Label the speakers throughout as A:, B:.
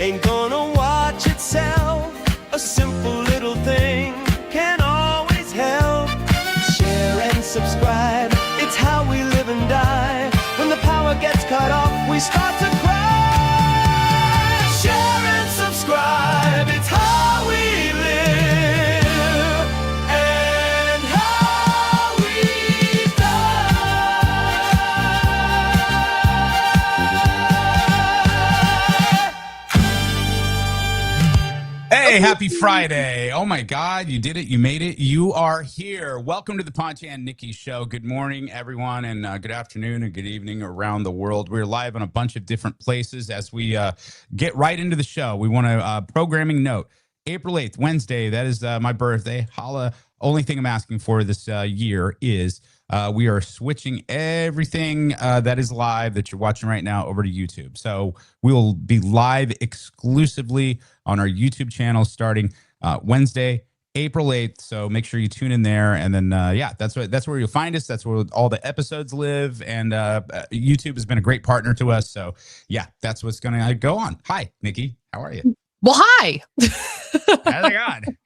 A: ain't gonna watch itself. A simple little thing can always help. Share and subscribe, it's how we live and die. When the power gets cut off, we start to cry. Share and subscribe, it's how we live and how we die.
B: Hey, happy Friday. Oh my God, you did it. You made it. You are here. Welcome to the Ponch and Nikki show. Good morning, everyone, and good afternoon and good evening around the world. We're live on a bunch of different places as we get right into the show. We want a programming note. April 8th, Wednesday, that is my birthday. Holla. Only thing I'm asking for this year is we are switching everything that is live that you're watching right now over to YouTube. So we will be live exclusively on our YouTube channel starting Wednesday, April 8th. So make sure you tune in there. And then, yeah, that's where you'll find us. That's where all the episodes live. And YouTube has been a great partner to us. So, yeah, that's what's going to go on. Hi, Nikki. How are you?
C: Well, hi.
B: How's it going?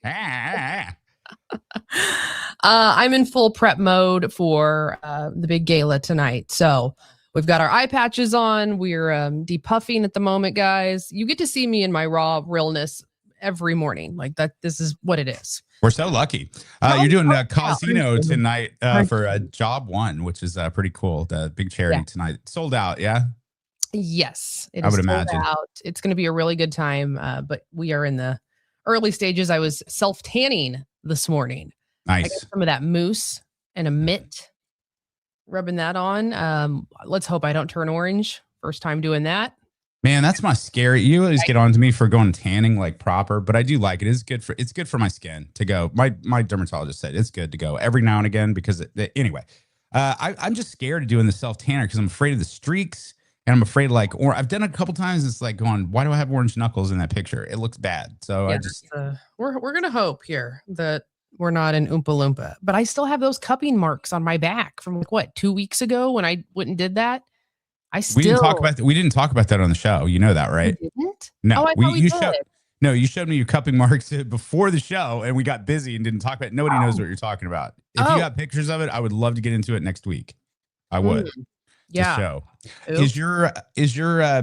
C: I'm in full prep mode for the big gala tonight. So we've got our eye patches on. We're depuffing at the moment, guys. You get to see me in my raw realness every morning. Like that. This is what it is.
B: We're so lucky. You're doing a casino tonight for Job One, which is pretty cool. The big charity tonight. Sold out, yeah?
C: Yes.
B: I would imagine.
C: Out. It's going to be a really good time, but we are in the early stages. I was self-tanning this morning.
B: Nice.
C: I got some of that mousse and a mitt, rubbing that on. Let's hope I don't turn orange. First time doing that.
B: Man, that's my scary. You always get on to me for going tanning like proper, but I do like it. It's good for my skin to go. My dermatologist said it's good to go every now and again because anyway, I'm just scared of doing the self tanner because I'm afraid of the streaks. And I'm afraid, or I've done it a couple times. It's like going, why do I have orange knuckles in that picture? It looks bad. So
C: yeah,
B: I just
C: we're gonna hope here that we're not an Oompa Loompa. But I still have those cupping marks on my back from 2 weeks ago when I went and did that. We didn't
B: talk about that on the show. You know that, right?
C: We didn't?
B: No,
C: I thought we did.
B: You showed me your cupping marks before the show, and we got busy and didn't talk about it. Nobody knows what you're talking about. If you got pictures of it, I would love to get into it next week. I would.
C: Yeah.
B: Show. Is your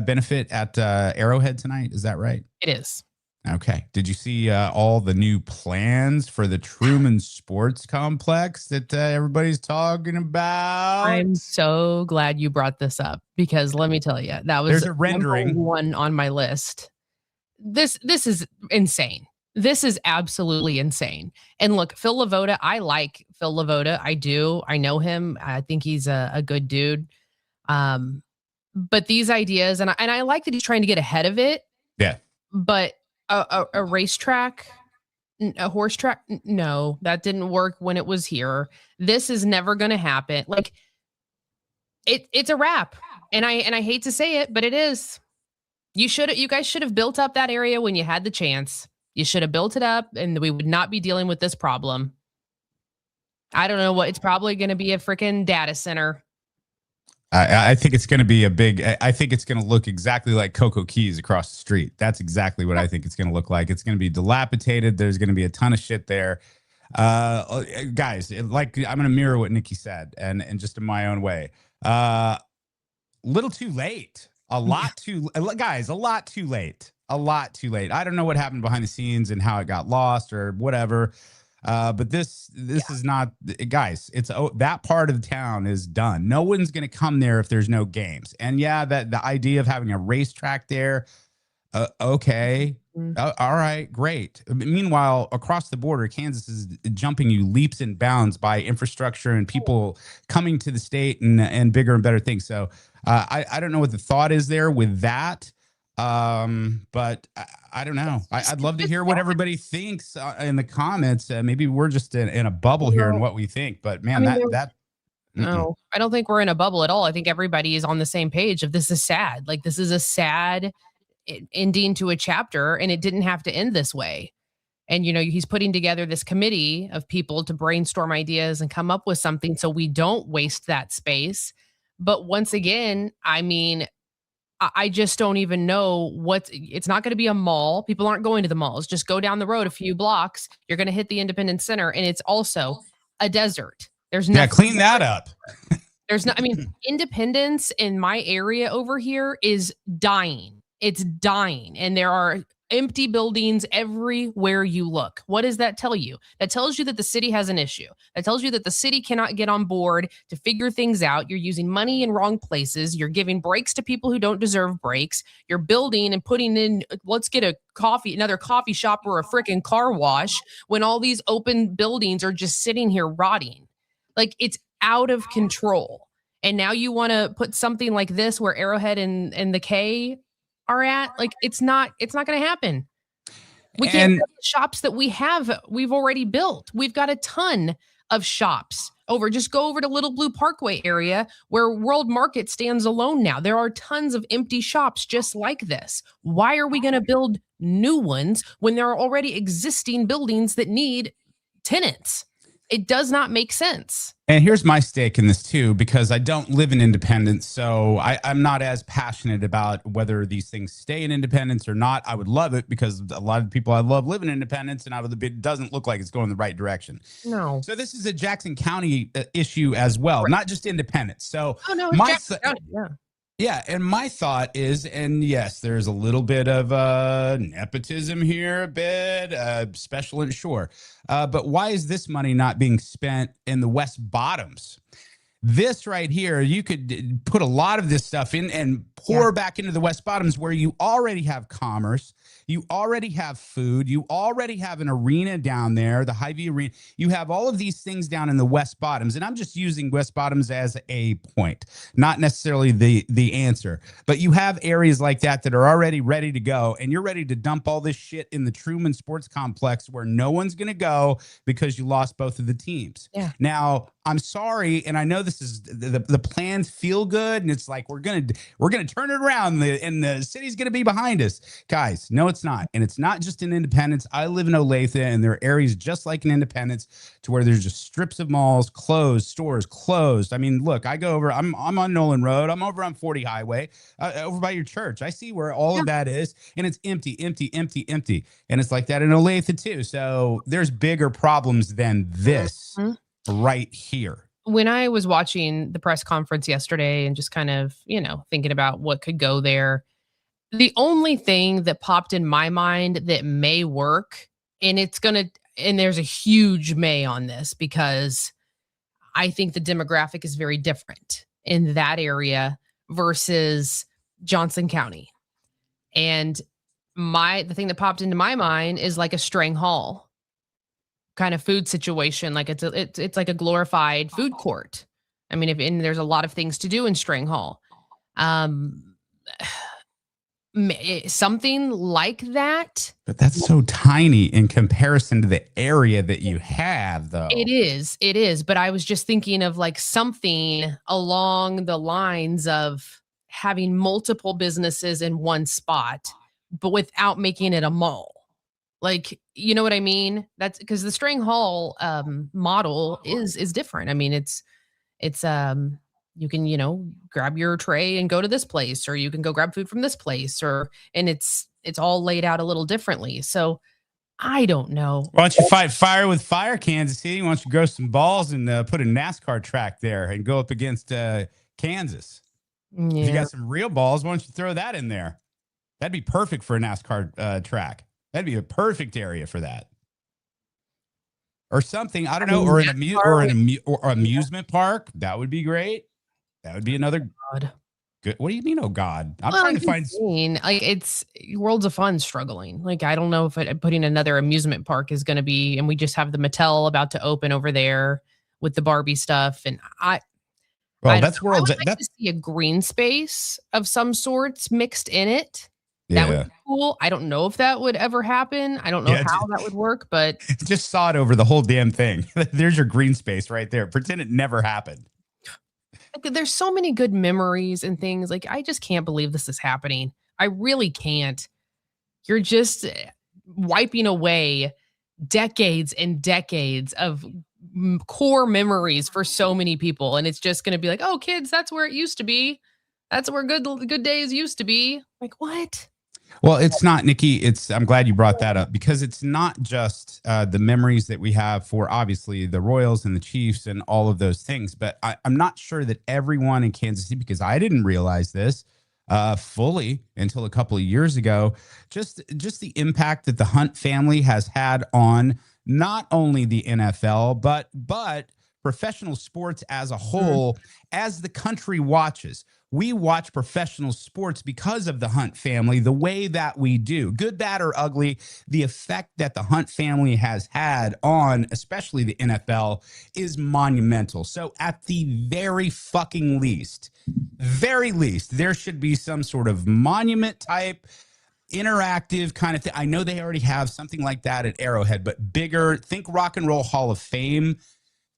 B: benefit at Arrowhead tonight? Is that right?
C: It is.
B: Okay. Did you see all the new plans for the Truman Sports Complex that everybody's talking about?
C: I'm so glad you brought this up because let me tell you, that was
B: a rendering
C: one on my list. This is insane. This is absolutely insane. And look, Phil Lavoda, I like Phil Lavoda. I do. I know him. I think he's a good dude. But these ideas, and I like that he's trying to get ahead of it.
B: Yeah.
C: But a racetrack, a horse track, no, that didn't work when it was here. This is never going to happen. Like it's a wrap. And I hate to say it, but it is. You guys should have built up that area when you had the chance. You should have built it up, and we would not be dealing with this problem. I don't know what. It's probably going to be a freaking data center.
B: I think it's going to be I think it's going to look exactly like Cocoa Keys across the street. That's exactly what I think it's going to look like. It's going to be dilapidated. There's going to be a ton of shit there. Guys, I'm going to mirror what Nikki said and just in my own way. Little too late. A lot too late. I don't know what happened behind the scenes and how it got lost or whatever. But this is not, guys, that part of the town is done. No one's going to come there if there's no games. And yeah, that the idea of having a racetrack there. Okay. All right, great. Meanwhile, across the border, Kansas is jumping you leaps and bounds by infrastructure and people coming to the state and bigger and better things. So I don't know what the thought is there with that. But I don't know. I'd love to hear what everybody thinks in the comments. Maybe we're just in a bubble here in what we think. But man,
C: no, I don't think we're in a bubble at all. I think everybody is on the same page of this is sad. Like this is a sad ending to a chapter, and it didn't have to end this way. And, you know, he's putting together this committee of people to brainstorm ideas and come up with something so we don't waste that space. But once again, I mean, I just don't even know it's not going to be a mall. People aren't going to the malls. Just go down the road a few blocks. You're going to hit the Independence Center, and it's also a desert. There's
B: Yeah,
C: nothing.
B: clean that up.
C: There's not, I mean, Independence in my area over here is dying. It's dying. And there are empty buildings everywhere you look. What does that tell you? That tells you that the city has an issue. That tells you that the city cannot get on board to figure things out. You're using money in wrong places. You're giving breaks to people who don't deserve breaks. You're building and putting in, let's get another coffee shop or a freaking car wash when all these open buildings are just sitting here rotting. Like, it's out of control. And now you want to put something like this where Arrowhead and the K are at, like, it's not going to happen. We can't build the shops that we've already built. We've got a ton of shops just go over to Little Blue Parkway area where World Market stands alone now. There are tons of empty shops just like this. Why are we going to build new ones when there are already existing buildings that need tenants? It does not make sense.
B: And here's my stake in this too, because I don't live in Independence, so I'm not as passionate about whether these things stay in Independence or not. I would love it because a lot of people I love live in Independence, and it doesn't look like it's going the right direction.
C: No.
B: So this is a Jackson County issue as well, not just Independence. So
C: Jackson County, yeah.
B: Yeah, and my thought is, and yes, there's a little bit of nepotism here, a bit special and sure. But why is this money not being spent in the West Bottoms? This right here, you could put a lot of this stuff in and pour back into the West Bottoms where you already have commerce, you already have food, you already have an arena down there, the Hy-Vee Arena. You have all of these things down in the West Bottoms, and I'm just using West Bottoms as a point, not necessarily the answer. But you have areas like that are already ready to go, and you're ready to dump all this shit in the Truman Sports Complex where no one's going to go because you lost both of the teams.
C: Yeah.
B: Now, I'm sorry, and I know this is the plans feel good, and it's like we're gonna turn it around, and the city's gonna be behind us, guys. No, it's not, and it's not just in Independence. I live in Olathe, and there are areas just like in Independence to where there's just strips of malls closed, stores closed. I mean, look, I go over. I'm on Nolan Road. I'm over on 40 Highway, over by your church. I see where all of that is, and it's empty, and it's like that in Olathe too. So there's bigger problems than this. Mm-hmm. Right here.
C: When I was watching the press conference yesterday and just kind of, thinking about what could go there, the only thing that popped in my mind that may work, and there's a huge may on this because I think the demographic is very different in that area versus Johnson County. And the thing that popped into my mind is like a Strang Hall kind of food situation. Like it's like a glorified food court. I mean, and there's a lot of things to do in Strang Hall. Something like that.
B: But that's so tiny in comparison to the area that you have, though.
C: It is. But I was just thinking of like something along the lines of having multiple businesses in one spot, but without making it a mall. Like, you know what I mean? That's because the Strang Hall model is different. I mean, it's you can, grab your tray and go to this place, or you can go grab food from this place, and it's all laid out a little differently. So I don't know.
B: Why don't you fight fire with fire, Kansas City? Why don't you grow some balls and put a NASCAR track there and go up against Kansas? Yeah. If you got some real balls, why don't you throw that in there? That'd be perfect for a NASCAR track. That'd be a perfect area for that, or something. I don't know, or an amusement park. That would be great. That would be another good. What do you mean? Oh God, I'm trying to find.
C: Like, it's Worlds of Fun struggling. Like, I don't know if putting another amusement park is going to be, and we just have the Mattel about to open over there with the Barbie stuff, and
B: that's Worlds.
C: I would like to see a green space of some sorts mixed in it.
B: Yeah.
C: That would be cool. I don't know if that would ever happen. I don't know how that would work, but
B: just sod over the whole damn thing. There's your green space right there. Pretend it never happened.
C: There's so many good memories and things. Like, I just can't believe this is happening. I really can't. You're just wiping away decades and decades of core memories for so many people. And it's just going to be like, oh, kids, that's where it used to be. That's where good days used to be. Like, what?
B: Well, it's not, Nikki. I'm glad you brought that up because it's not just the memories that we have for obviously the Royals and the Chiefs and all of those things. But I'm not sure that everyone in Kansas City, because I didn't realize this fully until a couple of years ago, just the impact that the Hunt family has had on not only the NFL, but professional sports as a whole, as the country watches. We watch professional sports because of the Hunt family, the way that we do, good, bad, or ugly. The effect that the Hunt family has had on, especially the NFL, is monumental. So at the very least, there should be some sort of monument type interactive kind of thing. I know they already have something like that at Arrowhead, but bigger. Think Rock and Roll Hall of Fame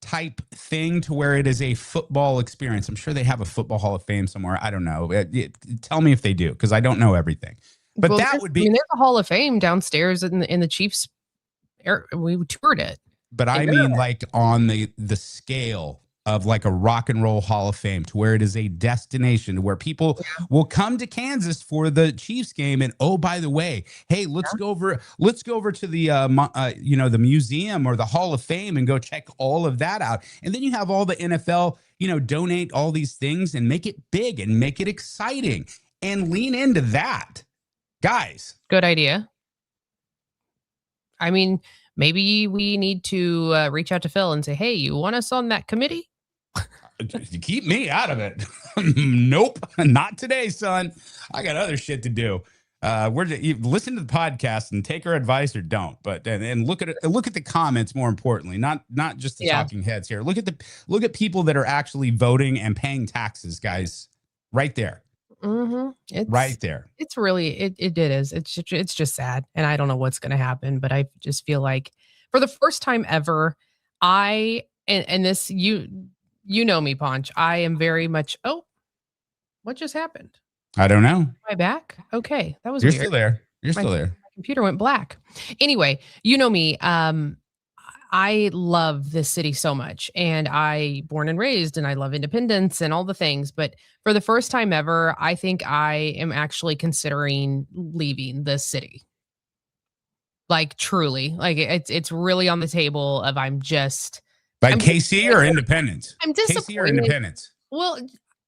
B: type thing to where it is a football experience. I'm sure they have a football Hall of Fame somewhere. I don't know. Tell me if they do, because I don't know everything. But
C: Well,
B: that would be.
C: I mean, there's a Hall of Fame downstairs in the Chiefs. We toured it.
B: But I mean, like on the scale of like a Rock and Roll Hall of Fame, to where it is a destination, to where people will come to Kansas for the Chiefs game. And oh, by the way, hey, let's go over to the the museum or the Hall of Fame and go check all of that out. And then you have all the NFL, donate all these things and make it big and make it exciting and lean into that, guys.
C: Good idea. I mean, maybe we need to reach out to Phil and say, hey, you want us on that committee?
B: Keep me out of it. Nope, not today, son. I got other shit to do. Listen to the podcast and take our advice or don't. But and look at the comments. More importantly, not just the talking heads here. Look at people that are actually voting and paying taxes, guys. Right there.
C: It's
B: right there.
C: It's really it is. It's just sad, and I don't know what's going to happen. But I just feel like for the first time ever, and this you know me, Ponch. I am very much. Oh, what just happened?
B: I don't know.
C: Am I back? Okay, that was
B: You're
C: weird.
B: still there. You're still there.
C: My computer went black. Anyway, you know me. I love this city so much, and I born and raised, and I love independence and all the things. But for the first time ever, I think I am actually considering leaving this city. Like truly, like it's really on the table of I'm
B: KC or Independence?
C: I'm disappointed.
B: KC or Independence?
C: Well,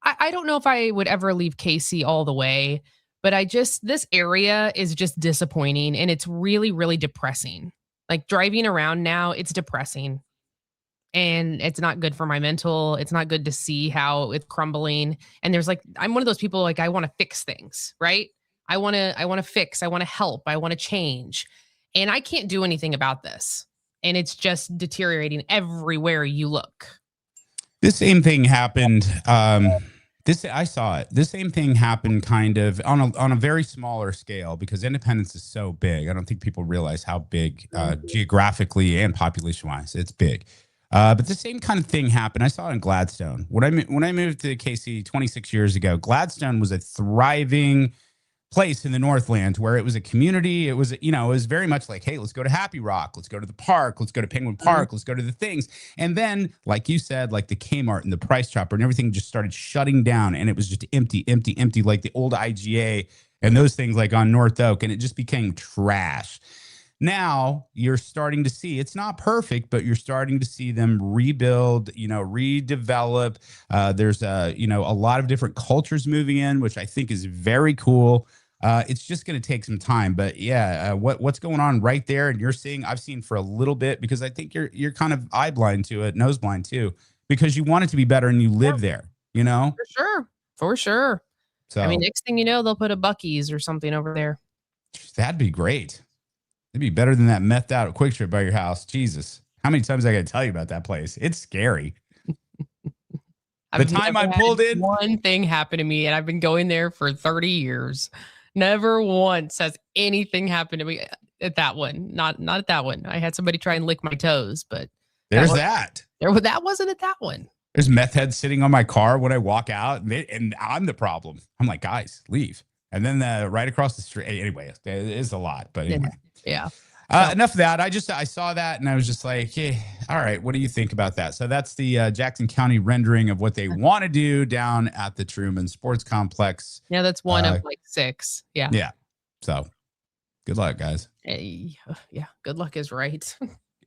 C: I don't know if I would ever leave KC all the way, but this area is just disappointing, and it's really, really depressing. Like driving around now, it's depressing, and it's not good for my mental. It's not good to see how it's crumbling. And I'm one of those people, like I want to fix things, right? I want to fix, I want to help, I want to change, and I can't do anything about this. And it's just deteriorating everywhere you look.
B: This same thing happened. I saw it. This same thing happened kind of on a very smaller scale, because Independence is so big. I don't think people realize how big geographically and population wise it's big. But the same kind of thing happened. I saw it in Gladstone. When I moved to KC 26 years ago, Gladstone was a thriving place in the Northland where it was a community. It was, it was very much like, hey, let's go to Happy Rock. Let's go to the park. Let's go to Penguin Park. Let's go to the things. And then, like you said, like the Kmart and the Price Chopper and everything just started shutting down. And it was just empty, like the old IGA and those things like on North Oak. And it just became trash. Now you're starting to see, it's not perfect, but you're starting to see them rebuild, redevelop. There's a lot of different cultures moving in, which I think is very cool. It's just going to take some time, but yeah, what's going on right there? And I've seen for a little bit, because I think you're kind of eye blind to it, nose blind too, because you want it to be better and you live there,
C: For sure.
B: So
C: I mean, next thing you know, they'll put a Buc-ee's or something over there.
B: That'd be great. It'd be better than that methed out Quick Trip by your house. Jesus. How many times I got to tell you about that place? It's scary. The time I pulled in,
C: one thing happened to me, and I've been going there for 30 years. Never once has anything happened to me at that one. Not at that one. I had somebody try and lick my toes, but
B: that
C: wasn't at that one.
B: There's meth heads sitting on my car when I walk out, and I'm the problem. I'm like, guys, leave. And then right across the street. Anyway, it is a lot, but anyway.
C: Yeah.
B: Enough of that. I saw that and I was just like, hey, All right. What do you think about that? So that's the Jackson County rendering of what they want to do down at the Truman Sports Complex.
C: Yeah, that's one of like 6. Yeah.
B: Yeah. So good luck, guys.
C: Yeah. Good luck is right.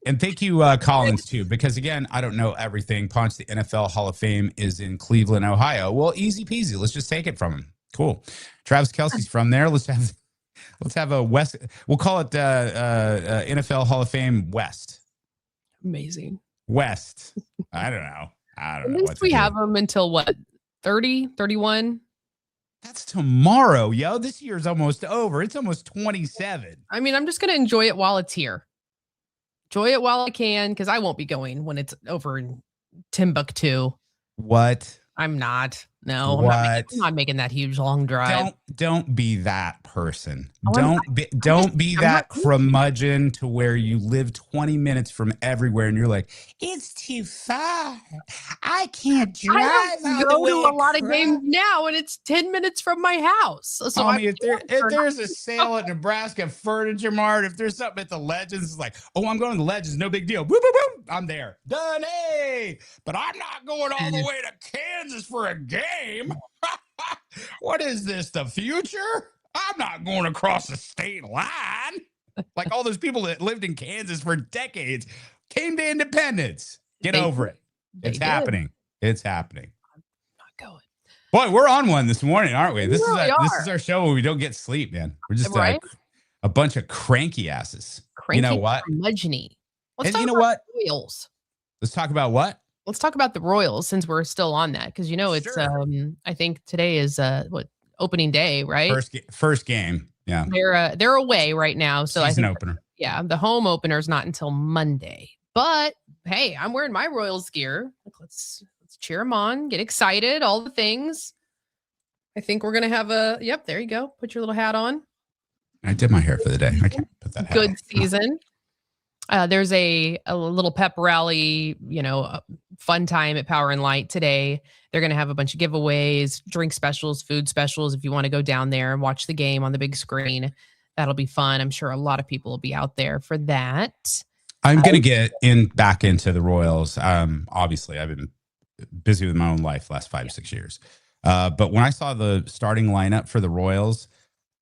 B: And thank you, Collins, too, because again, I don't know everything. Ponch, the NFL Hall of Fame is in Cleveland, Ohio. Well, easy peasy. Let's just take it from him. Cool. Travis Kelce's from there. Let's have a West. We'll call it NFL Hall of Fame West.
C: Amazing.
B: West. I don't know.
C: At least we have them until what? 30, 31?
B: That's tomorrow, yo. This year's almost over. It's almost 27.
C: I mean, I'm just going to enjoy it while it's here. Enjoy it while I can, because I won't be going when it's over in Timbuktu.
B: What?
C: I'm not. No,
B: what?
C: I'm not making that huge long drive.
B: Don't be that person.
C: Oh,
B: don't be that curmudgeon to where you live 20 minutes from everywhere and you're like, it's too far. I can't drive.
C: I go to a lot of games now, and it's 10 minutes from my house. So
B: if there's a sale at Nebraska Furniture Mart, if there's something at the Legends, it's like, oh, I'm going to the Legends, no big deal. Boop, boop, boop. I'm there. Done. Hey, but I'm not going all the way to Kansas for a game. What is this, the future? I'm not going across the state line. Like all those people that lived in Kansas for decades came to independence. Get over it. It's happening. It's happening.
C: I'm not going.
B: Boy, we're on one this morning, aren't we? This
C: is
B: our show where we don't get sleep, man. We're just a bunch of cranky asses.
C: Cranky,
B: you know what?
C: Curmudgeon-y.
B: Let's talk about
C: Royals.
B: Let's talk about what?
C: Let's talk about the Royals since we're still on that, because it's
B: sure.
C: I think today is opening day, right?
B: First game. Yeah.
C: They're away right now, so
B: Season
C: I think
B: opener.
C: Yeah, the home opener is not until Monday. But hey, I'm wearing my Royals gear. Let's cheer them on, get excited, all the things. I think we're gonna have yep, there you go. Put your little hat on.
B: I did my hair for the day. I can't put that hat
C: Good
B: on.
C: season. There's a little pep rally, fun time at Power and Light today. They're going to have a bunch of giveaways, drink specials, food specials. If you want to go down there and watch the game on the big screen, that'll be fun. I'm sure a lot of people will be out there for that.
B: I'm going to get back into the Royals. Obviously, I've been busy with my own life the last 5 or 6 years. But when I saw the starting lineup for the Royals,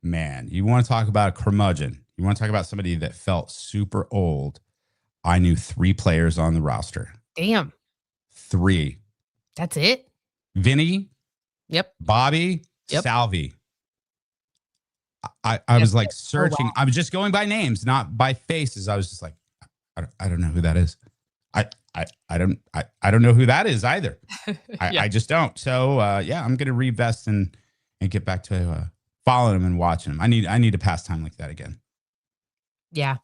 B: man, you want to talk about a curmudgeon. You want to talk about somebody that felt super old. I knew 3 players on the roster.
C: Damn.
B: 3.
C: That's it?
B: Vinny.
C: Yep.
B: Bobby.
C: Yep.
B: Salvi. I was like searching. I was just going by names, not by faces. I was just like, I don't know who that is. I don't know who that is either. I just don't. So I'm gonna revest and get back to following him and watching him. I need a pastime like that again.
C: Yeah.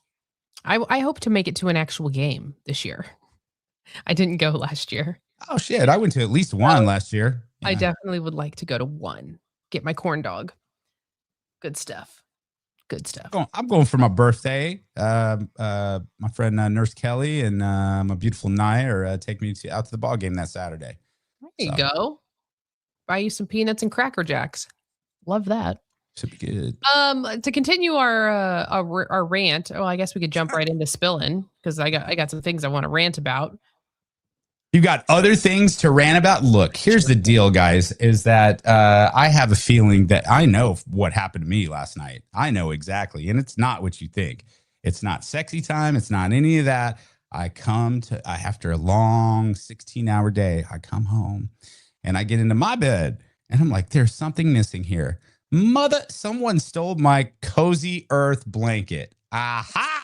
C: I hope to make it to an actual game this year. I didn't go last year.
B: Oh shit. I went to at least one last year. Yeah.
C: I definitely would like to go to one. Get my corn dog. Good stuff. Good stuff.
B: I'm going for my birthday. My friend Nurse Kelly and my beautiful Nia are taking me out to the ball game that Saturday.
C: There you go. Buy you some peanuts and Cracker Jacks. Love that.
B: Should be good.
C: To continue our rant. Oh, I guess we could jump right into spilling because I got some things I want to rant about.
B: You got other things to rant about? Look, here's the deal, guys, is that I have a feeling that I know what happened to me last night. I know exactly. And it's not what you think. It's not sexy time. It's not any of that. After a long 16-hour day, I come home and I get into my bed and I'm like, there's something missing here. Someone stole my Cozy Earth blanket. Aha!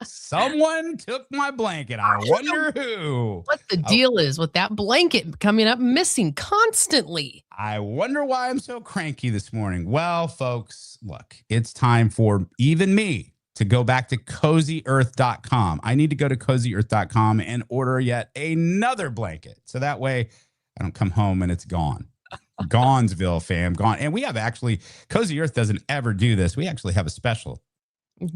B: Someone took my blanket. I wonder who.
C: What the deal is with that blanket coming up missing constantly.
B: I wonder why I'm so cranky this morning. Well, folks, look, it's time for even me to go back to CozyEarth.com. I need to go to CozyEarth.com and order yet another blanket. So that way I don't come home and it's gone. Gonzville, fam, gone. And we have Cozy Earth doesn't ever do this. We actually have a special.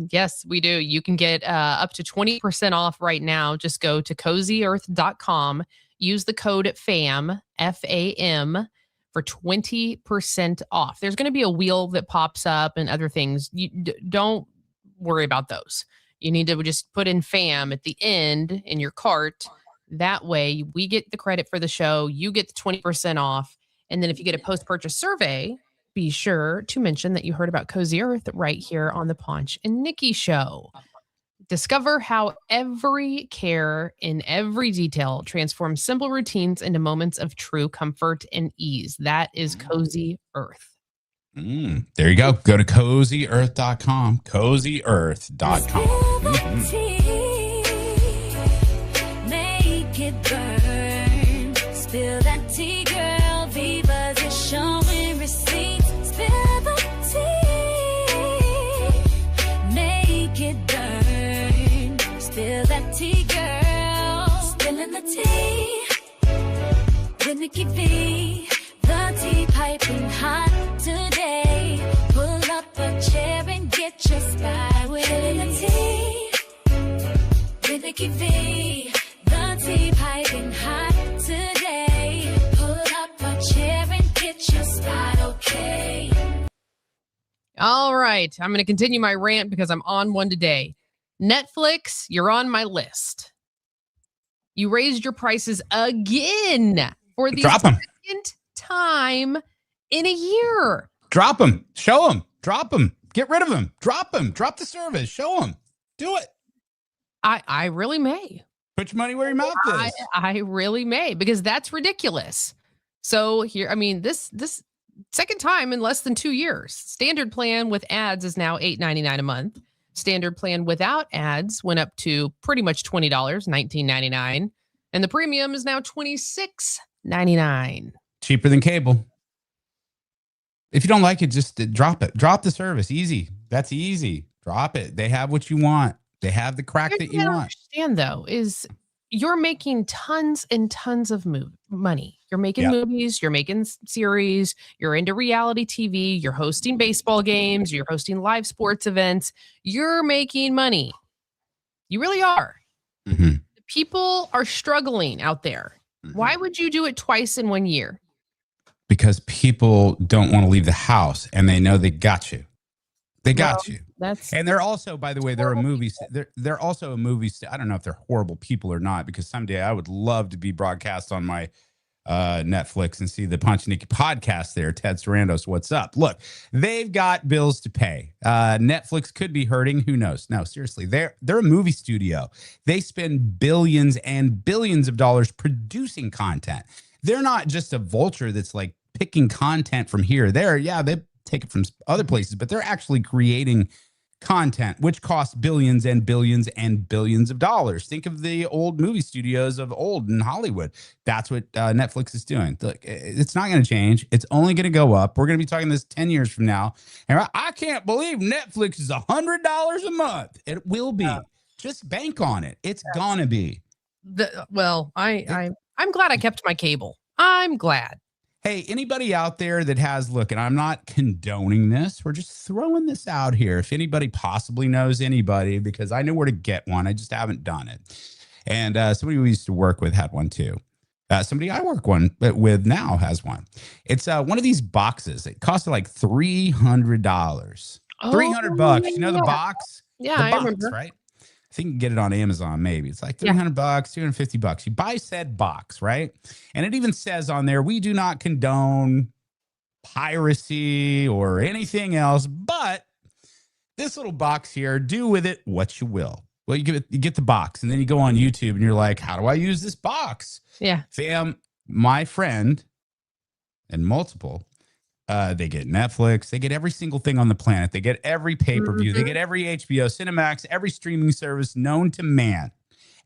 C: Yes, we do. You can get up to 20% off right now. Just go to CozyEarth.com. Use the code FAM, F-A-M, for 20% off. There's going to be a wheel that pops up and other things. You don't worry about those. You need to just put in fam at the end in your cart. That way we get the credit for the show. You get the 20% off. And then if you get a post-purchase survey, be sure to mention that you heard about Cozy Earth right here on the Ponch and Nikki show. Discover how every care in every detail transforms simple routines into moments of true comfort and ease. That is Cozy Earth.
B: There you go. Go to cozyearth.com. Cozyearth.com.
D: Make it burn. Spill that tea, girl. Viva's is showing receipts. Spill the tea. Make it burn. Spill that tea, girl. Spilling the tea. With Nikki V. The tea piping hot today. Pull up a chair and get your spy with the tea. With Nikki V. The tea piping hot today. Pull up a chair and get your spot, okay?
C: All right. I'm going to continue my rant because I'm on one today. Netflix, you're on my list. You raised your prices again for the second time in a year.
B: Drop them. Show them. Drop them. Get rid of them. Drop them. Drop the service. Show them. Do it.
C: I really may.
B: Put your money where your mouth is.
C: I really may, because that's ridiculous. So here, I mean, this second time in less than 2 years. Standard plan with ads is now $8.99 a month. Standard plan without ads went up to pretty much $20, $19.99. And the premium is now $26.99.
B: Cheaper than cable. If you don't like it, just drop it. Drop the service. Easy. That's easy. Drop it. They have what you want. They have the crack that you want.
C: Understand though is you're making tons and tons of money. You're making movies, you're making series, you're into reality TV, you're hosting baseball games, you're hosting live sports events. You're making money. You really are.
B: Mm-hmm.
C: People are struggling out there. Mm-hmm. Why would you do it twice in 1 year?
B: Because people don't want to leave the house and they know they got you. They got you. And they're also, by the way, they're a movie. They're also a movie. I don't know if they're horrible people or not, because someday I would love to be broadcast on my Netflix and see the Ponch and Nikki podcast there. Ted Sarandos, what's up? Look, they've got bills to pay. Netflix could be hurting. Who knows? No, seriously, they're a movie studio. They spend billions and billions of dollars producing content. They're not just a vulture that's like picking content from here or there. Yeah, they take it from other places, but they're actually creating content, which costs billions and billions and billions of dollars. Think of the old movie studios of old in Hollywood. That's what Netflix is doing. Look, it's not going to change. It's only going to go up. We're going to be talking this 10 years from now. And I can't believe Netflix is $100 a month. It will be. Just bank on it. It's going to be.
C: I'm glad I kept my cable. I'm glad.
B: Hey, anybody out there that has, look, and I'm not condoning this. We're just throwing this out here. If anybody possibly knows anybody, because I know where to get one. I just haven't done it. And somebody we used to work with had one too. Somebody I work with now has one. It's one of these boxes. It costs like $300.
C: Oh,
B: $300. You know the box?
C: Yeah,
B: I
C: remember.
B: Right? I think you can get it on Amazon, maybe. It's like $300, $250. You buy said box, right? And it even says on there, we do not condone piracy or anything else, but this little box here, do with it what you will. Well, you get the box, and then you go on YouTube and you're like, how do I use this box?
C: Yeah.
B: Fam, my friend and multiple, they get Netflix. They get every single thing on the planet. They get every pay-per-view. They get every HBO, Cinemax, every streaming service known to man.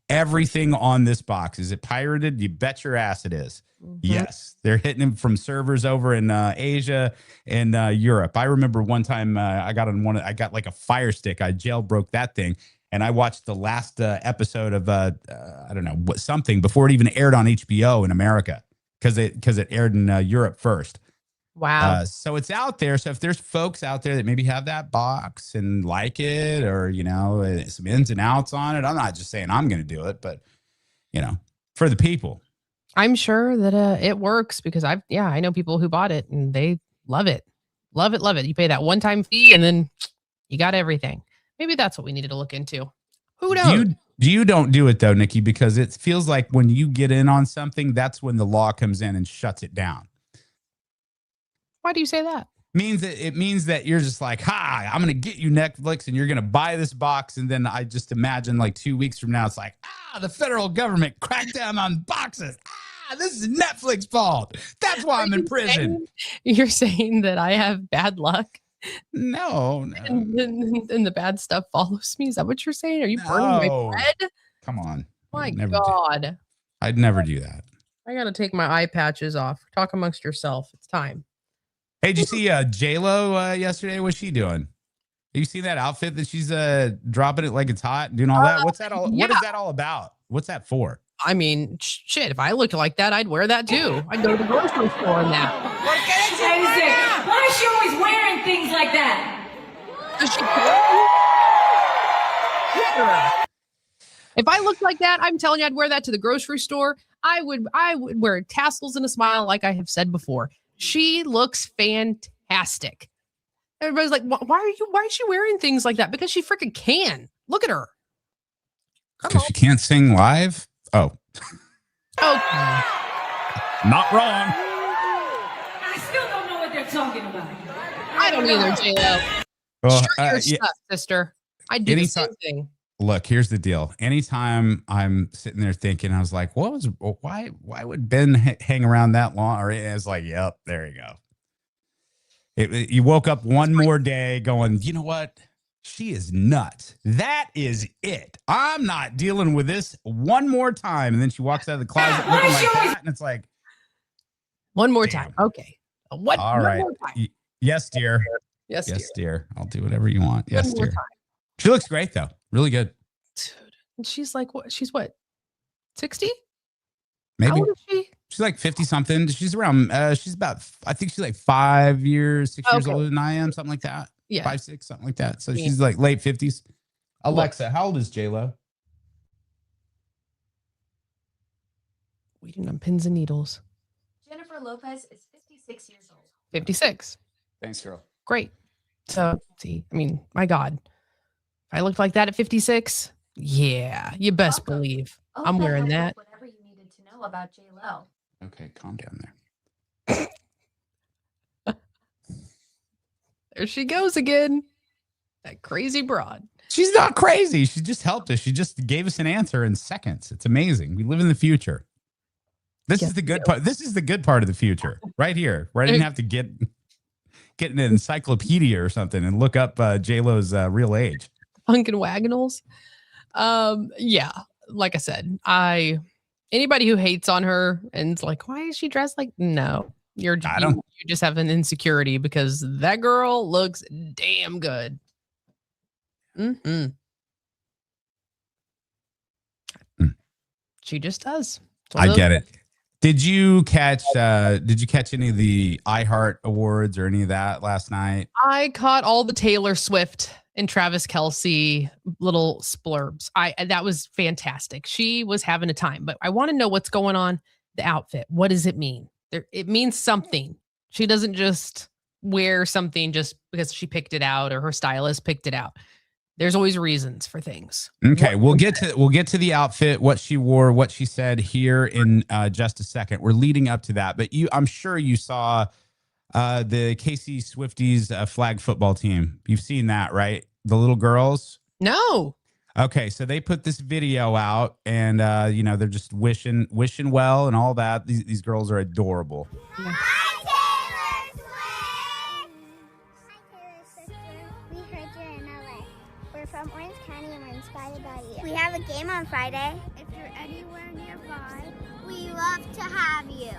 B: Everything on this box. Is it pirated? You bet your ass it is. Mm-hmm. Yes. They're hitting them from servers over in Asia and Europe. I remember one time I got like a Fire Stick. I jailbroke that thing. And I watched the last episode of, I don't know, something before it even aired on HBO in America, because it aired in Europe first.
C: Wow.
B: So it's out there. So if there's folks out there that maybe have that box and like it, or, you know, some ins and outs on it, I'm not just saying I'm going to do it, but, you know, for the people.
C: I'm sure that it works, because I know people who bought it and they love it. Love it. Love it. You pay that one-time fee and then you got everything. Maybe that's what we needed to look into. Who knows?
B: You don't do it though, Nikki, because it feels like when you get in on something, that's when the law comes in and shuts it down.
C: Why do you say that?
B: It means that you're just like, hi, I'm gonna get you Netflix and you're gonna buy this box. And then I just imagine like 2 weeks from now, it's like, the federal government cracked down on boxes. This is Netflix fault. That's why I'm in prison.
C: You're saying that I have bad luck?
B: No.
C: And the bad stuff follows me. Is that what you're saying? Are you burning my bread?
B: Come on.
C: My God.
B: I'd never do that.
C: I got to take my eye patches off. Talk amongst yourself. It's time.
B: Hey, did you see J-Lo yesterday? What's she doing? You see that outfit that she's dropping it like it's hot and doing all that? What's that all? Yeah. What is that all about? What's that for?
C: I mean, shit, if I looked like that, I'd wear that too. I'd go to the grocery store in that.
E: Why is she always wearing things like that?
C: If I looked like that, I'm telling you, I'd wear that to the grocery store. I would wear tassels and a smile, like I have said before. She looks fantastic. Everybody's like, why is she wearing things like that? Because she freaking can. Look at her.
B: Because she can't sing live? Oh. Not wrong.
E: I still don't know what they're talking about.
C: I don't either, J-Lo.
B: Well,
C: your stuff, sister. I do the same thing.
B: Look, here's the deal. Anytime I'm sitting there thinking, I was like, why would Ben hang around that long? Or it's like, yep, there you go. You woke up one more day going, you know what? She is nuts. That is it. I'm not dealing with this one more time. And then she walks out of the closet looking like that. And it's like,
C: one more time. Okay.
B: All right. More time. Yes, dear.
C: Yes,
B: dear. I'll do whatever you want. Yes, dear. She looks great, though. Really good.
C: Dude. And she's like, what? She's what? 60?
B: Maybe.
C: How old is she?
B: She's like 50 something. She's around, she's about, I think she's like 6 years older than I am, something like that.
C: Yeah.
B: 5, 6, something like that. So she's like late 50s. Alexa, how old is J-Lo?
C: Waiting on pins and needles.
F: Jennifer Lopez is 56 years old.
C: 56.
B: Thanks, girl.
C: Great. So, see, I mean, my God. If I looked like that at 56, yeah, you best believe I'm wearing that.
F: Whatever you needed to know about J-Lo.
B: Okay, calm down there.
C: There she goes again. That crazy broad.
B: She's not crazy. She just helped us. She just gave us an answer in seconds. It's amazing. We live in the future. This is the good part. This is the good part of the future right here, where I didn't have to get an encyclopedia or something and look up J-Lo's real age.
C: Pumpkin wagonals. Yeah, like I said, anybody who hates on her and is like, why is she dressed like? No, you just have an insecurity because that girl looks damn good. Mm-hmm. She just does.
B: I get it. Did you catch any of the iHeart Awards or any of that last night?
C: I caught all the Taylor Swift and Travis Kelce little splurbs. That was fantastic. She was having a time, but I want to know what's going on. The outfit. What does it mean? It means something. She doesn't just wear something just because she picked it out or her stylist picked it out. There's always reasons for things.
B: Okay, we'll get to the outfit, what she wore, what she said here in just a second. We're leading up to that, but I'm sure you saw the KC Swifties flag football team. You've seen that, right? The little girls.
C: No.
B: Okay, so they put this video out, and they're just wishing well and all that. These girls are adorable.
C: Yeah.
G: From Orange County and we're inspired by you. We have a game on Friday. If you're anywhere nearby, we love to have you.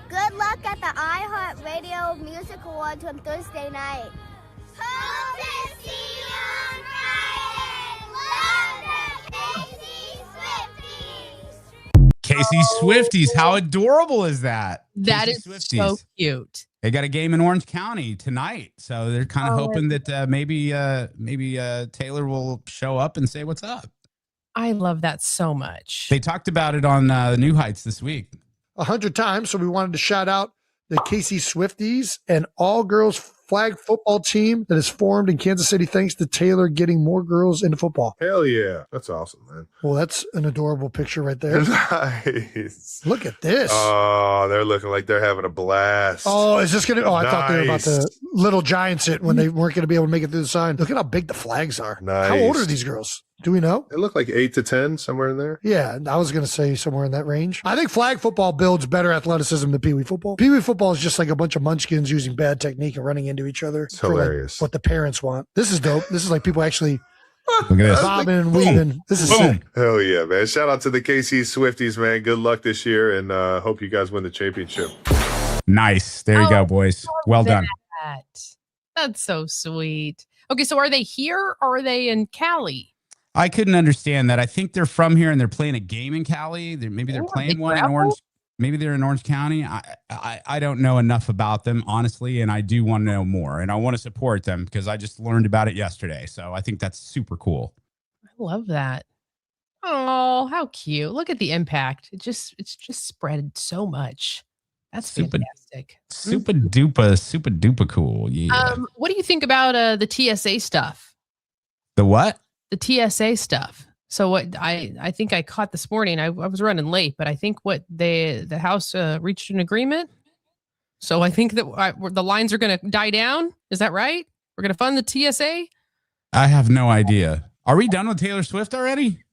G: Good luck at the iHeart Radio Music Awards on Thursday night. Hope to see you on Friday. Love the
B: KC Swifties. How adorable is that?
C: That is so cute.
B: They got a game in Orange County tonight, so they're kind of hoping that maybe Taylor will show up and say what's up.
C: I love that so much.
B: They talked about it on New Heights this week
H: 100 times. So we wanted to shout out the KC Swifties and all girls flag football team that is formed in Kansas City thanks to Taylor getting more girls into football.
I: Hell yeah. That's awesome, man.
H: Well, that's an adorable picture right there.
I: Nice.
H: Look at this.
I: Oh, they're looking like they're having a blast.
H: Oh, is this going to? Oh, I thought they were about
I: Nice.
H: to little giants it when they weren't going to be able to make it through the sign. Look at how big the flags are.
I: Nice.
H: How old are these girls? Do we know?
I: They look like 8 to 10, somewhere in there.
H: Yeah, I was going to say somewhere in that range. I think flag football builds better athleticism than Pee-wee football. Pee-wee football is just like a bunch of munchkins using bad technique and running into each other.
I: It's
H: for, like,
I: hilarious.
H: what the parents want. This is dope. This is like people actually
B: Look at this.
H: bobbing and weaving. This is
B: Boom.
H: sick.
I: Hell yeah, man. Shout out to the KC Swifties, man. Good luck this year, and hope you guys win the championship.
B: Nice. There you go, boys. Well done.
C: That's so sweet. Okay, so are they here or are they in Cali?
B: I couldn't understand that. I think they're from here and they're playing a game in Cali. Maybe they're
C: Oh,
B: playing
C: they
B: one in
C: travel?
B: Orange. Maybe they're in Orange County. I don't know enough about them, honestly, and I do want to know more. And I want to support them because I just learned about it yesterday. So I think that's super cool.
C: I love that. Oh, how cute. Look at the impact. It's just spread so much. That's
B: Super-
C: fantastic.
B: Super duper cool. Yeah.
C: What do you think about the TSA stuff?
B: The what?
C: The TSA stuff. So what I think I caught this morning, I was running late, but I think what the House reached an agreement. So I think that the lines are going to die down. Is that right? We're going to fund the TSA?
B: I have no idea. Are we done with Taylor Swift already?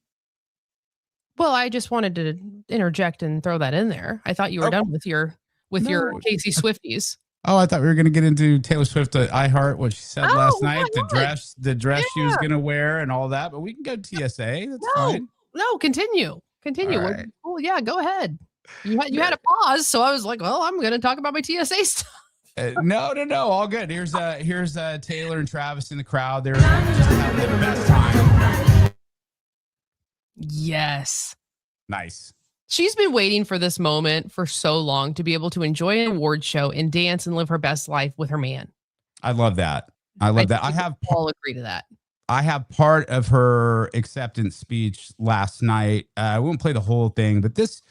C: Well, I just wanted to interject and throw that in there. I thought you were done with your
B: No.
C: Casey Swifties.
B: Oh, I thought we were going to get into Taylor Swift at I Heart, what she said last night,
C: why not?
B: the dress she was
C: Yeah.
B: going to wear and all that. But we can go TSA. That's fine.
C: No, continue.
B: All
C: Well,
B: right.
C: Oh, yeah, go ahead. You had a pause, so I was like, well, I'm going to talk about my TSA stuff.
B: No, all good. Here's Taylor and Travis in the crowd. They're just having their best time.
C: Yes.
B: Nice.
C: She's been waiting for this moment for so long to be able to enjoy an award show and dance and live her best life with her man.
B: I love that. I
C: think we all agree to that.
B: I have part of her acceptance speech last night. I won't play the whole thing, but this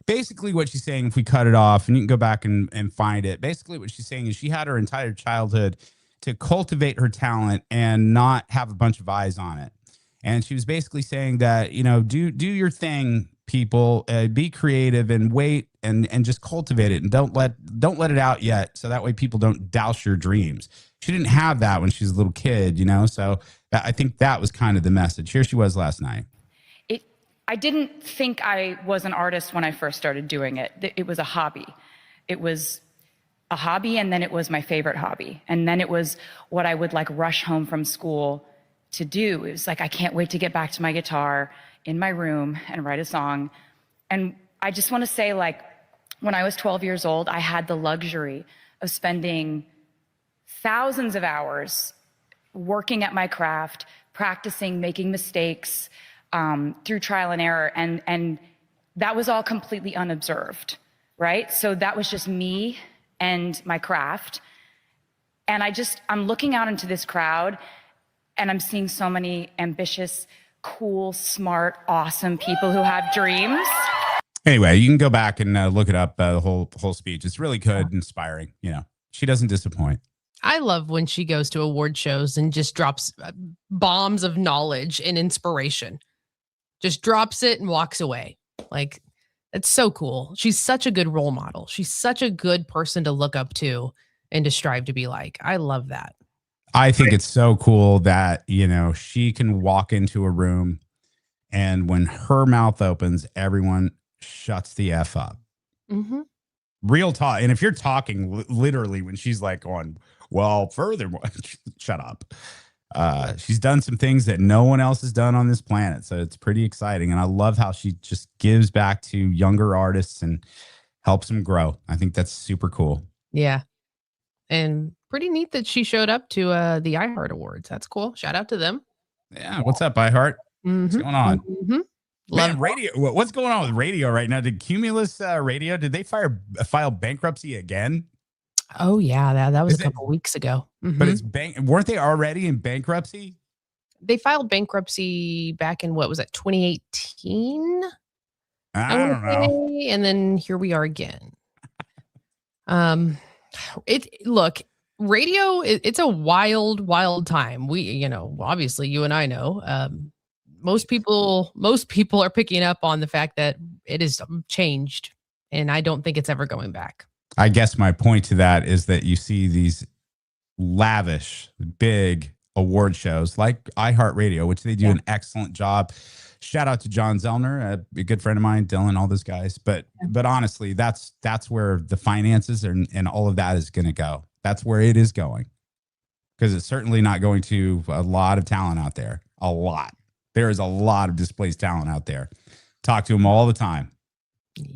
B: basically what she's saying, if we cut it off and you can go back and find it, basically what she's saying is she had her entire childhood to cultivate her talent and not have a bunch of eyes on it. And she was basically saying that, do your thing, people, be creative and wait and just cultivate it and don't let it out yet. So that way people don't douse your dreams. She didn't have that when she was a little kid, so I think that was kind of the message. Here she was last night.
J: I didn't think I was an artist when I first started doing it. It was a hobby. It was a hobby, and then it was my favorite hobby. And then it was what I would rush home from school to do. It was like, I can't wait to get back to my guitar in my room and write a song. And I just want to say, when I was 12 years old, I had the luxury of spending thousands of hours working at my craft, practicing, making mistakes, through trial and error. And that was all completely unobserved, right? So that was just me and my craft. And I'm looking out into this crowd and I'm seeing so many ambitious, cool, smart, awesome people who have dreams.
B: Anyway, you can go back and look it up, the whole speech. It's really good, inspiring. She doesn't disappoint.
C: I love when she goes to award shows and just drops bombs of knowledge and inspiration. Just drops it and walks away. It's so cool. She's such a good role model. She's such a good person to look up to and to strive to be like. I love that.
B: I think it's so cool that, she can walk into a room and when her mouth opens, everyone shuts the F up.
C: Mm-hmm.
B: Real talk. And if you're talking literally when she's going, well, furthermore, shut up. She's done some things that no one else has done on this planet. So it's pretty exciting. And I love how she just gives back to younger artists and helps them grow. I think that's super cool.
C: Yeah. And pretty neat that she showed up to the iHeart Awards. That's cool. Shout out to them.
B: Yeah. What's up, iHeart? What's going on?
C: Mm-hmm.
B: Man, radio. What's going on with radio right now? Did Cumulus Radio, did they file bankruptcy again?
C: Oh, yeah. That was a couple weeks ago. Mm-hmm.
B: But weren't they already in bankruptcy?
C: They filed bankruptcy back in, what was it, 2018?
B: I don't know.
C: And then here we are again. Look, radio, it's a wild time. We, obviously you and I know, most people are picking up on the fact that it is changed, and I don't think it's ever going back.
B: I guess my point to that is that you see these lavish, big award shows like iHeartRadio, which they do an excellent job. Shout out to John Zellner, a good friend of mine, Dylan, all those guys. But honestly, that's where the finances and all of that is going to go. That's where it is going, because it's certainly not going to a lot of talent out there. A lot. There is a lot of displaced talent out there. Talk to them all the time.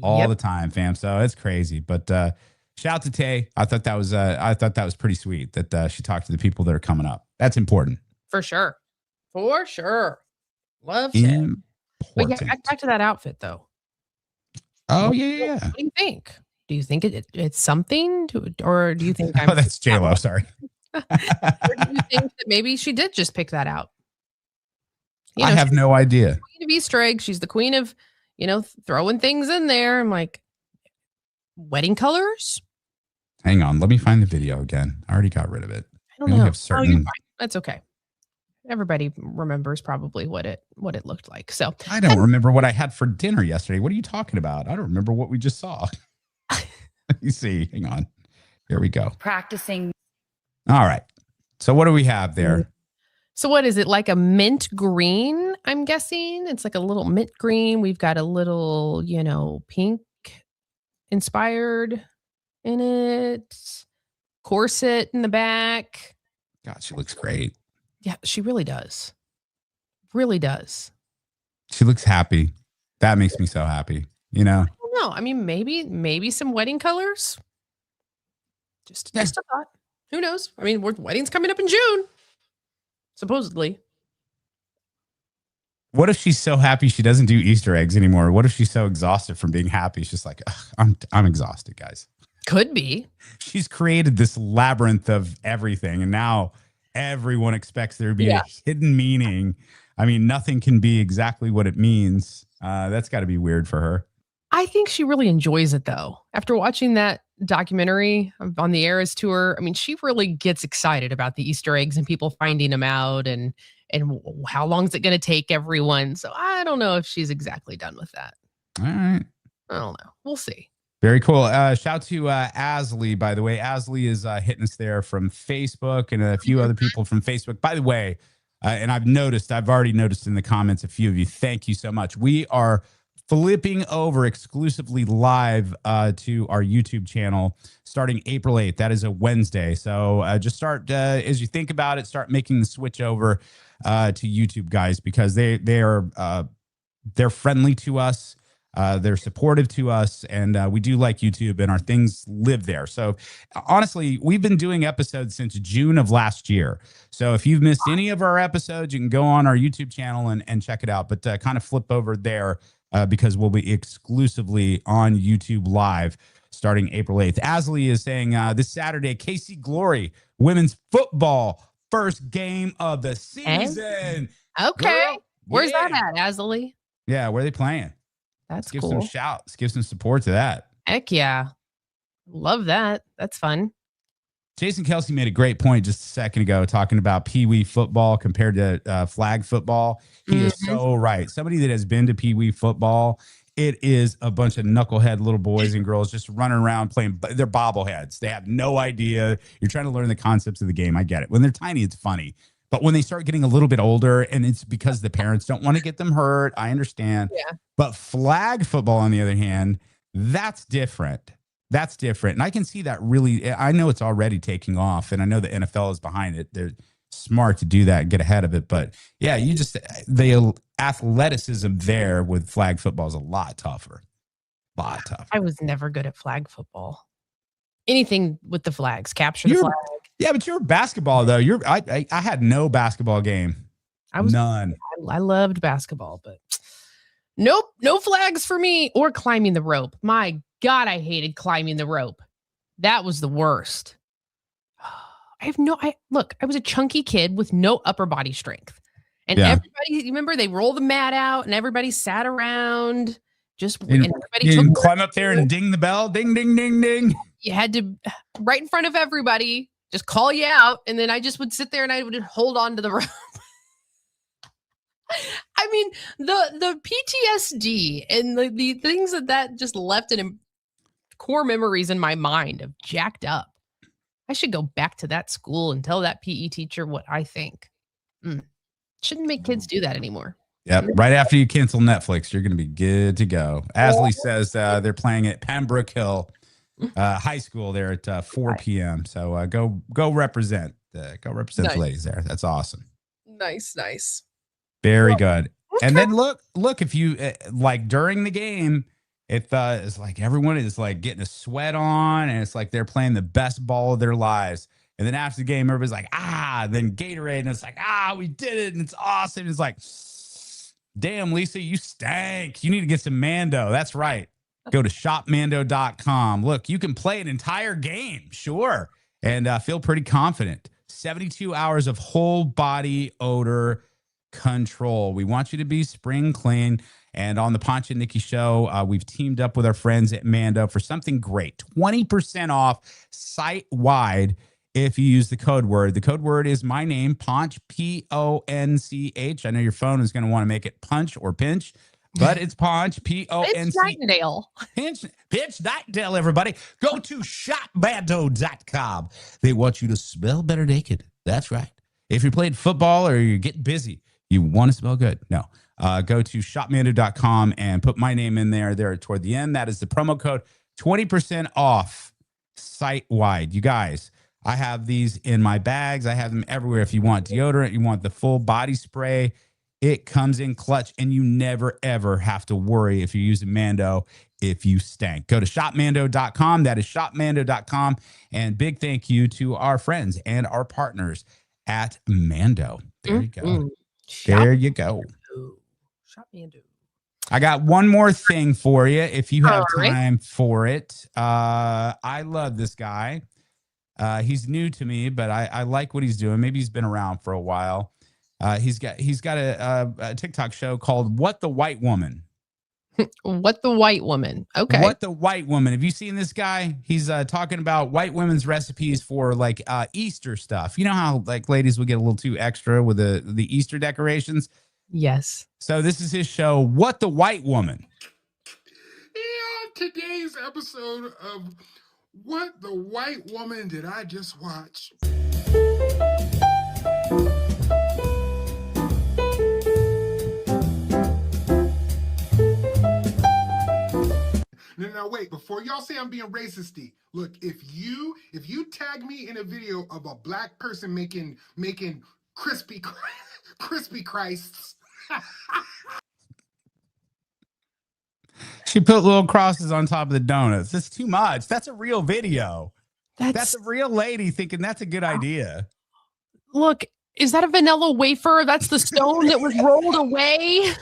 B: All the time, fam. So it's crazy. But shout out to Tay. I thought that was pretty sweet that she talked to the people that are coming up. That's important.
C: For sure. Love it. But yeah, back to that outfit though.
B: Oh yeah.
C: What do you think? Do you think it's something or do you think
B: oh, that's J-Lo, sorry.
C: Or do you think that maybe she did just pick that out?
B: I have no idea.
C: Queen of Easter eggs. She's the queen of, throwing things in there. I'm like, wedding colors?
B: Hang on. Let me find the video again. I already got rid of it.
C: I don't know. That's okay. Everybody remembers probably what it looked like. So
B: I don't remember what I had for dinner yesterday. What are you talking about? I don't remember what we just saw. Let me see. Hang on. Here we go.
J: Practicing.
B: All right. So what do we have there?
C: So what is it, like a mint green? I'm guessing it's like a little mint green. We've got a little, pink inspired in it. Corset in the back.
B: God, she looks great.
C: Yeah, she really does. Really does.
B: She looks happy. That makes me so happy.
C: I don't know. I mean, maybe some wedding colors. Just a thought. Who knows? I mean, wedding's coming up in June. Supposedly.
B: What if she's so happy she doesn't do Easter eggs anymore? What if she's so exhausted from being happy? She's just like, I'm exhausted, guys.
C: Could be.
B: She's created this labyrinth of everything, and now everyone expects there to be a hidden meaning. I mean, nothing can be exactly what it means. That's got to be weird for her.
C: I think she really enjoys it, though. After watching that documentary on the Eras tour, I mean, she really gets excited about the Easter eggs and people finding them out and how long is it going to take everyone. So I don't know if she's exactly done with that.
B: All right.
C: I don't know. We'll see.
B: Very cool. Shout to Asley, by the way. Asley is hitting us there from Facebook and a few other people from Facebook. By the way, and I've already noticed in the comments, a few of you, thank you so much. We are flipping over exclusively live to our YouTube channel starting April 8th. That is a Wednesday. So just start, as you think about it, start making the switch over to YouTube, guys, because they're friendly to us. They're supportive to us, and we do like YouTube, and our things live there. So honestly, we've been doing episodes since June of last year. So if you've missed any of our episodes, you can go on our YouTube channel and check it out. But kind of flip over there because we'll be exclusively on YouTube Live starting April 8th. Asley is saying this Saturday, KC Glory women's football first game of the season.
C: Okay.
B: Girl,
C: where's that at, Asley?
B: Yeah, where are they playing?
C: That's
B: Give
C: cool.
B: some shouts. Give some support to that.
C: Heck yeah. Love that. That's fun.
B: Jason Kelsey made a great point just a second ago talking about Pee Wee football compared to flag football. He is so right. Somebody that has been to Pee Wee football, it is a bunch of knucklehead little boys and girls just running around playing. They're bobbleheads. They have no idea. You're trying to learn the concepts of the game. I get it. When they're tiny, it's funny. But when they start getting a little bit older, and it's because the parents don't want to get them hurt, I understand.
C: Yeah.
B: But flag football, on the other hand, that's different. That's different. And I can see that really. I know it's already taking off, and I know the NFL is behind it. They're smart to do that and get ahead of it. But yeah, the athleticism there with flag football is a lot tougher. A lot tougher.
C: I was never good at flag football. Anything with the flags, capture the flag.
B: Yeah, but you're basketball though. I had no basketball game. None.
C: I loved basketball, but nope, no flags for me. Or climbing the rope. My God, I hated climbing the rope. That was the worst. I was a chunky kid with no upper body strength. And everybody, you remember they roll the mat out and everybody sat around. And
B: everybody climb up there and ding the bell. Ding, ding, ding, ding.
C: You had to, right in front of everybody, just call you out, and then I just would sit there and I would hold on to the rope. I mean, the PTSD and the things that just left in core memories in my mind of jacked up. I should go back to that school and tell that PE teacher what I think. Shouldn't make kids do that anymore.
B: Yep. Right after you cancel Netflix, you're going to be good to go. Asley says they're playing at Pembroke Hill High School there at 4 p.m. So go represent. Go represent the ladies there. That's awesome.
C: Nice.
B: Very good. Okay. And then look, if you like during the game, it's like everyone is like getting a sweat on, and it's like they're playing the best ball of their lives. And then after the game, everybody's like, then Gatorade, and it's like, we did it, and it's awesome. It's like, damn, Lisa, you stank. You need to get some Mando. That's right. Go to shopmando.com. Look, you can play an entire game, sure, and feel pretty confident. 72 hours of whole body odor control. We want you to be spring clean. And on the Ponch and Nikki show, we've teamed up with our friends at Mando for something great. 20% off site-wide if you use the code word. The code word is my name, Ponch, P-O-N-C-H. I know your phone is going to want to make it punch or pinch, but it's Ponch, P-O-N-C.
C: It's Nightingale.
B: Pinch Nightingale, everybody. Go to shopmando.com. They want you to smell better naked. That's right. If you're playing football or you're getting busy, you want to smell good. No. Go to shopmando.com and put my name in there toward the end. That is the promo code, 20% off site-wide. You guys, I have these in my bags. I have them everywhere. If you want deodorant, you want the full body spray, it comes in clutch, and you never, ever have to worry if you're using Mando if you stank. Go to shopmando.com. That is shopmando.com. And big thank you to our friends and our partners at Mando. There you go. There you go.
C: Shop Mando.
B: I got one more thing for you if you have time for it. I love this guy. He's new to me, but I like what he's doing. Maybe he's been around for a while. He's got a TikTok show called What the White Woman.
C: What the White Woman. Okay.
B: What the White Woman. Have you seen this guy? He's talking about white women's recipes for like Easter stuff. You know how like ladies will get a little too extra with the Easter decorations?
C: Yes.
B: So this is his show, What the White Woman.
K: Yeah, today's episode of What the White Woman Did I Just Watch? Now wait, before y'all say I'm being racisty, look, if you tag me in a video of a black person making crispy Christs.
B: She put little crosses on top of the donuts. That's too much. That's a real video. That's a real lady thinking that's a good idea.
C: Look, is that a vanilla wafer? That's the stone that was rolled away.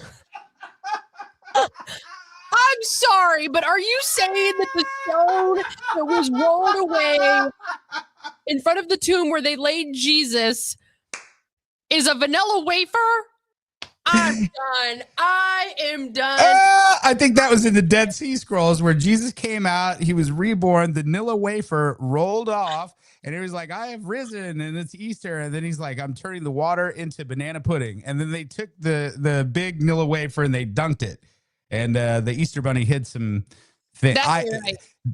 C: I'm sorry, but are you saying that the stone that was rolled away in front of the tomb where they laid Jesus is a vanilla wafer? I'm done. I am done.
B: I think that was in the Dead Sea Scrolls where Jesus came out. He was reborn. The vanilla wafer rolled off, and he was like, I have risen, and it's Easter. And then he's like, I'm turning the water into banana pudding. And then they took the big vanilla wafer and they dunked it. And the Easter Bunny hid some things.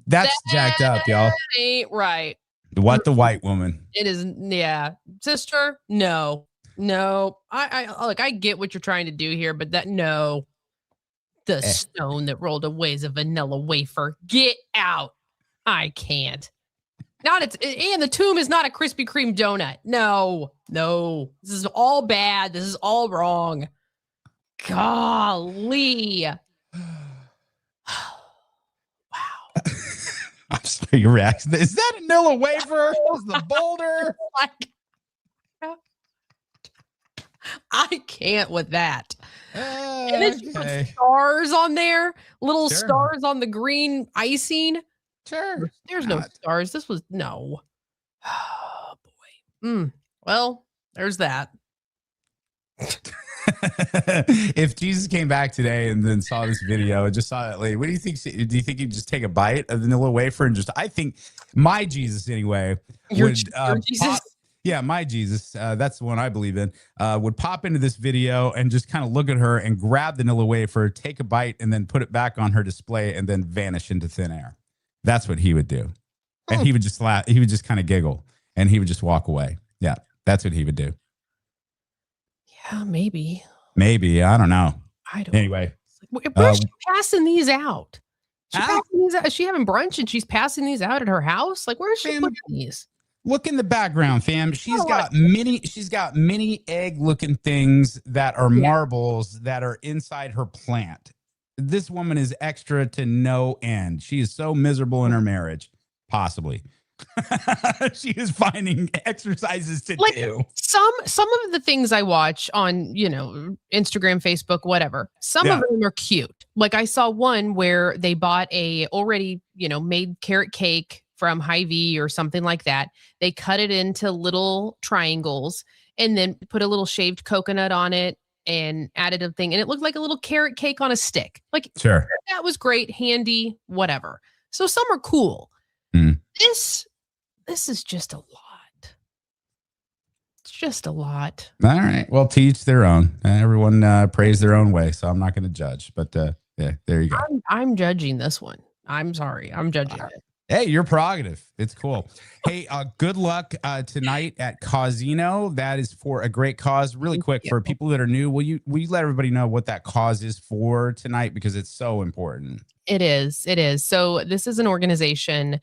B: That's jacked up, y'all.
C: Ain't right.
B: What the White Woman.
C: It is, yeah. Sister, no. I get what you're trying to do here, but no. The stone that rolled away is a vanilla wafer. Get out. I can't. And the tomb is not a Krispy Kreme donut. No. This is all bad. This is all wrong. Golly. Wow.
B: I'm sorry, your reaction. Is that a vanilla wafer? Was the boulder?
C: I can't with that. And it's just stars on there, little stars on the green icing.
B: Sure.
C: There's no stars. This was no. Oh boy. Well, there's that.
B: If Jesus came back today and then saw this video and just saw that lady, what do you think? Do you think he'd just take a bite of the vanilla wafer and just? I think my Jesus anyway
C: Your Jesus.
B: pop. Yeah, my Jesus, that's the one I believe in, would pop into this video and just kind of look at her and grab the vanilla wafer, take a bite, and then put it back on her display and then vanish into thin air. That's what he would do. And he would just laugh. He would just kind of giggle and he would just walk away. Yeah, that's what he would do.
C: Yeah, maybe.
B: Maybe. I don't know.
C: I don't
B: Anyway.
C: Where's she passing these out? Is she having brunch and she's passing these out at her house? Like, where is she putting these?
B: Look in the background, fam. She's got mini egg looking things that are marbles that are inside her plant. This woman is extra to no end. She is so miserable in her marriage, possibly. She is finding exercises to do.
C: Some of the things I watch on, Instagram, Facebook, whatever. Some of them are cute. Like I saw one where they bought a already, made carrot cake from Hy-Vee or something like that. They cut it into little triangles and then put a little shaved coconut on it and added a thing. And it looked like a little carrot cake on a stick. Like,
B: sure,
C: that was great, handy, whatever. So some are cool. This is just a lot. It's just a lot.
B: All right. Well, to each their own. Everyone prays their own way, so I'm not going to judge. But yeah, there you go.
C: I'm judging this one. I'm sorry. I'm judging it.
B: Hey, your prerogative. It's cool. Hey, good luck tonight at Casino. That is for a great cause. Really quick, for people that are new, will you let everybody know what that cause is for tonight? Because it's so important.
C: It is. So this is an organization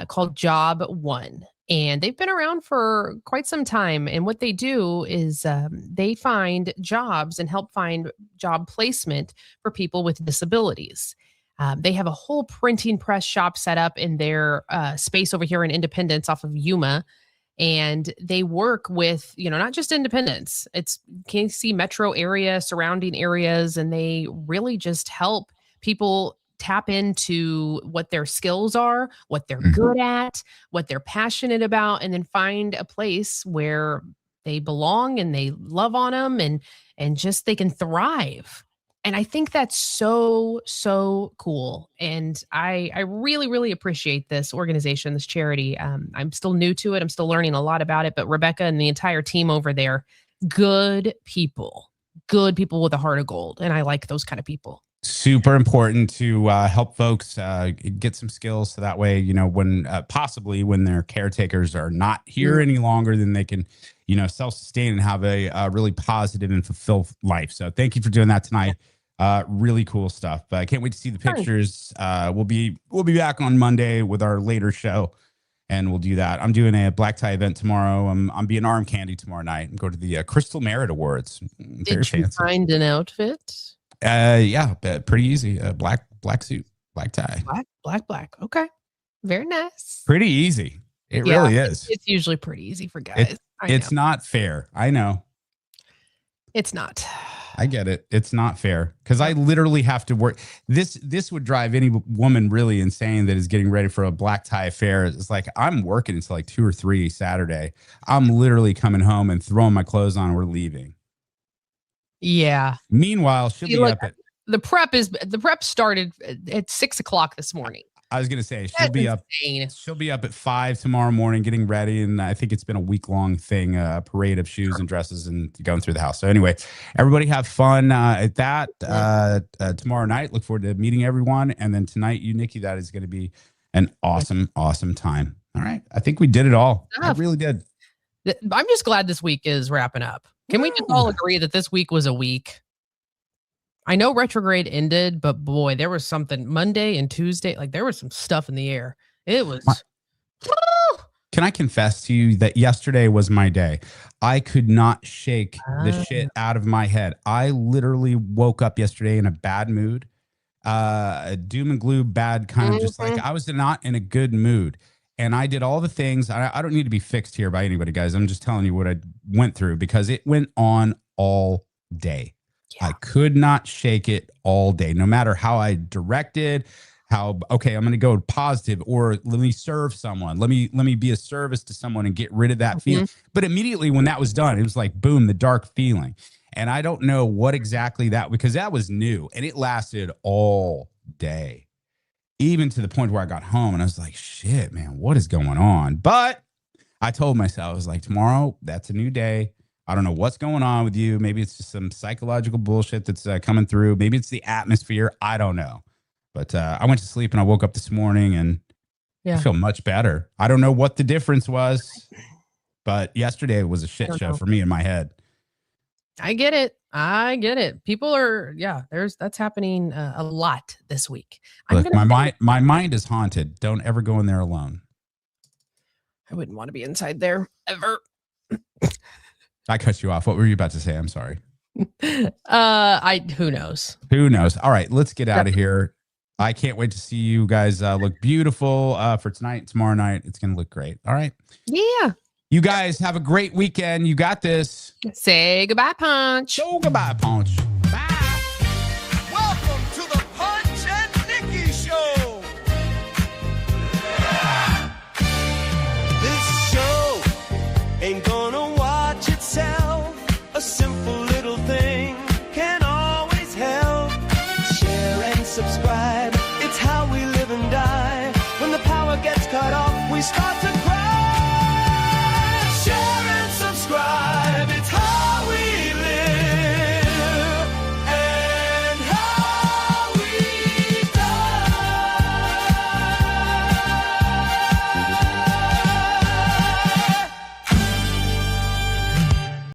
C: called Job One, and they've been around for quite some time. And what they do is they find jobs and help find job placement for people with disabilities. They have a whole printing press shop set up in their space over here in Independence off of Yuma. And they work with, not just Independence, it's KC metro area, surrounding areas, and they really just help people tap into what their skills are, what they're good at, what they're passionate about, and then find a place where they belong and they love on them and just they can thrive. And I think that's so, so cool. And I really, really appreciate this organization, this charity. I'm still new to it. I'm still learning a lot about it. But Rebecca and the entire team over there, good people with a heart of gold. And I like those kind of people.
B: Super important to help folks get some skills. So that way, when possibly when their caretakers are not here any longer, then they can, self-sustain and have a really positive and fulfilled life. So thank you for doing that tonight. Really cool stuff. But I can't wait to see the pictures. We'll be back on Monday with our later show, and we'll do that. I'm doing a black tie event tomorrow. I'm being arm candy tomorrow night and go to the Crystal Merit Awards.
C: Did you find an outfit?
B: Yeah, pretty easy. Black suit, black tie.
C: Black. Okay. Very nice.
B: Pretty easy. It really is.
C: It's usually pretty easy for guys.
B: It's not fair. I know.
C: It's not.
B: I get it. It's not fair because I literally have to work. This would drive any woman really insane that is getting ready for a black tie affair. It's like I'm working until like 2 or 3 Saturday. I'm literally coming home and throwing my clothes on. We're leaving.
C: Yeah.
B: Meanwhile, she'll be up at
C: the prep started at 6 o'clock this morning.
B: I was gonna say she'll be up at 5 tomorrow morning getting ready, and I think it's been a week-long thing, parade of shoes and dresses and going through the house. So anyway, everybody have fun at that tomorrow night. Look forward to meeting everyone, and then tonight, Nikki, that is going to be an awesome time. All right, I think we did it all. I really did.
C: I'm just glad this week is wrapping up. Can we just all agree that this week was a week? I know retrograde ended, but boy, there was something Monday and Tuesday. Like there was some stuff in the air. It was.
B: Can I confess to you that yesterday was my day? I could not shake the shit out of my head. I literally woke up yesterday in a bad mood, doom and gloom, bad kind of just like I was not in a good mood. And I did all the things. I don't need to be fixed here by anybody, guys. I'm just telling you what I went through because it went on all day. Yeah. I could not shake it all day, no matter how I directed, how, okay, I'm going to go positive, or let me serve someone. Let me be a service to someone and get rid of that feeling. But immediately when that was done, it was like, boom, the dark feeling. And I don't know what exactly that, because that was new and it lasted all day, even to the point where I got home and I was like, shit, man, what is going on? But I told myself, I was like, tomorrow, that's a new day. I don't know what's going on with you. Maybe it's just some psychological bullshit that's coming through. Maybe it's the atmosphere. I don't know. But I went to sleep and I woke up this morning and I feel much better. I don't know what the difference was, but yesterday was a shit show for me in my head.
C: I get it. People are, that's happening a lot this week.
B: Look, my mind is haunted. Don't ever go in there alone.
C: I wouldn't want to be inside there ever.
B: I cut you off. What were you about to say? I'm sorry.
C: Who knows?
B: Who knows? All right, let's get out of here. I can't wait to see you guys look beautiful for tonight, tomorrow night. It's going to look great. All right.
C: Yeah.
B: You guys have a great weekend. You got this.
C: Say goodbye, Ponch.
B: So goodbye, Ponch. Bye.
A: Welcome to the Ponch and Nikki Show. This show ain't gonna watch itself. A simple little thing can always help. Share and subscribe. It's how we live and die. When the power gets cut off, we start to